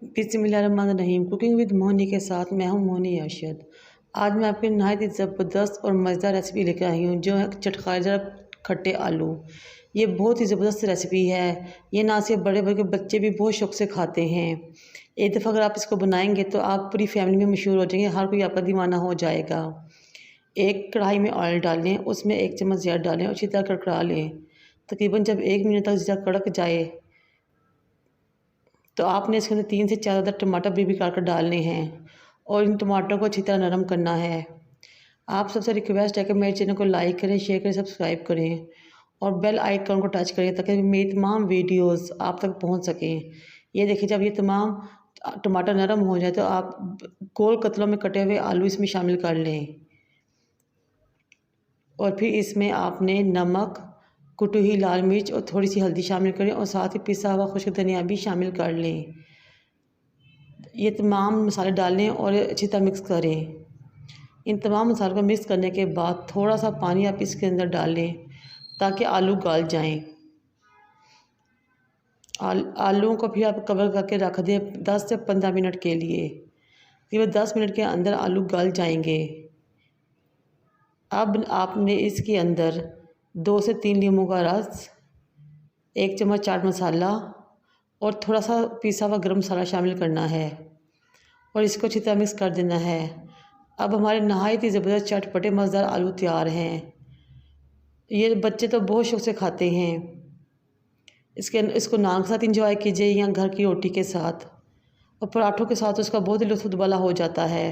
बिस्मिल्लाहिर्रहमानिर्रहीम। Cooking with मोहनी के साथ मैं हूं मोहनी अरशद। आज मैं आपके नहायत ही ज़बरदस्त और मज़ेदार रेसिपी लेकर आई हूं जो है चटखारेदार खट्टे आलू। ये बहुत ही ज़बरदस्त रेसिपी है। ये ना सिर्फ बड़े बड़े बच्चे भी बहुत शौक़ से खाते हैं। एक दफ़ा अगर आप इसको बनाएंगे तो आप पूरी फैमिली में मशहूर हो जाएंगे, हर कोई आपका दीवाना हो जाएगा। एक कढ़ाई में ऑयल डाल लें, उसमें 1 चम्मच ज़ीरा डालें और अच्छी तरह कड़कड़ा लें। तकरीबन जब 1 मिनट तक ज़ीरा कड़क जाए तो आपने इसके अंदर 3 से 4 अदद टमाटर भी काट कर डालने हैं और इन टमाटरों को अच्छी तरह नरम करना है। आप सबसे रिक्वेस्ट है कि मेरे चैनल को लाइक करें, शेयर करें, सब्सक्राइब करें और बेल आइकन को टच करें ताकि मेरी तमाम वीडियोस आप तक पहुंच सकें। ये देखिए, जब ये तमाम टमाटर नरम हो जाए तो आप गोल कतलों में कटे हुए आलू इसमें शामिल कर लें और फिर इसमें आपने नमक, कुटी हुई लाल मिर्च और थोड़ी सी हल्दी शामिल करें और साथ ही पिसा हुआ खुश्क धनिया भी शामिल कर लें। ये तमाम मसाले डाल लें और अच्छी तरह मिक्स करें। इन तमाम मसालों को मिक्स करने के बाद थोड़ा सा पानी आप इसके अंदर डाल लें ताकि आलू गल जाएं। आलूओं को फिर आप कवर करके रख दें 10 से 15 मिनट के लिए। फिर 10 मिनट के अंदर आलू गल जाएंगे। अब आपने इसके अंदर 2 से 3 नींबू का रस, 1 चम्मच चाट मसाला और थोड़ा सा पिसा हुआ गरम मसाला शामिल करना है और इसको अच्छी तरह मिक्स कर देना है। अब हमारे नहायत ही ज़बरदस्त चटपटे मज़ेदार आलू तैयार हैं। ये बच्चे तो बहुत शौक़ से खाते हैं। इसको नान के साथ इंजॉय कीजिए या घर की रोटी के साथ, और पराठों के साथ उसका बहुत ही लुत्फ़ हो जाता है।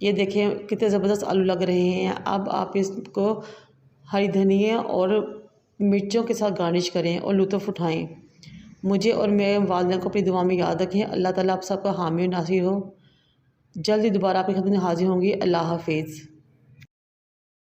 ये देखें कितने ज़बरदस्त आलू लग रहे हैं। अब आप इसको हरी धनिया और मिर्चों के साथ गार्निश करें और लुत्फ़ उठाएं। मुझे और मेरे वालिदैन को अपनी दुआ में याद रखें। अल्लाह ताला आप सबका हामी नासिर हो। जल्दी दोबारा आपकी खिदमत में हाज़िर होंगी। अल्लाह हाफ़िज़।